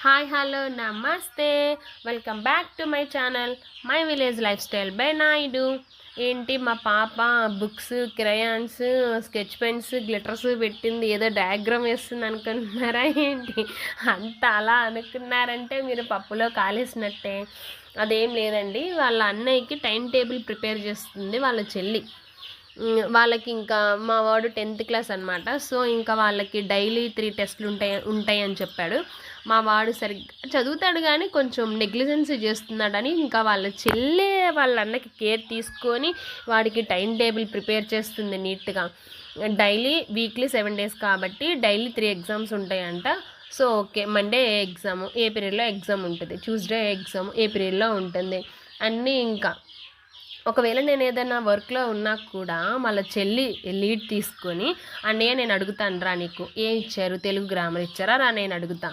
Hi hello నమస్తే welcome back to my channel my village life style by Naidu. ఏంటి మా పాప books crayons sketch pens glitters పెట్టింది, ఏదో డయాగ్రామ్ వేస్తుంది అనుకుంటున్నారా ఏంటి? అంత అలా అనుకున్నారంటే మీరు పప్పులో కాలేసినట్టే. అదేం లేదండి, వాళ్ళ అన్నయ్యకి టైం టేబుల్ ప్రిపేర్ చేస్తుంది వాళ్ళ చెల్లి. వాళ్ళకి ఇంకా మా వాడు 10th క్లాస్ అనమాట. సో ఇంకా వాళ్ళకి డైలీ 3 టెస్టులు ఉంటాయి అని చెప్పాడు. మా వాడు సరిగ్గా చదువుతాడు కానీ కొంచెం నెగ్లిజెన్సీ చేస్తున్నాడని ఇంకా వాళ్ళ చెల్లె వాళ్ళ అన్నకి కేర్ తీసుకొని వాడికి టైం టేబుల్ ప్రిపేర్ చేస్తుంది నీట్గా. డైలీ వీక్లీ 7 days కాబట్టి డైలీ 3 ఎగ్జామ్స్ ఉంటాయంట. సో ఓకే, మండే ఎగ్జామ్ ఏప్రిల్లో ఎగ్జామ్ ఉంటుంది, ట్యూస్డే ఎగ్జామ్ ఏప్రిల్లో ఉంటుంది అన్నీ. ఇంకా ఒకవేళ నేను ఏదైనా వర్క్లో ఉన్నా కూడా వాళ్ళ చెల్లి లీడ్ తీసుకొని, అన్నయ్య నేను అడుగుతాను రా, నీకు ఏం ఇచ్చారు, తెలుగు గ్రామర్ ఇచ్చారా రా నేను అడుగుతా,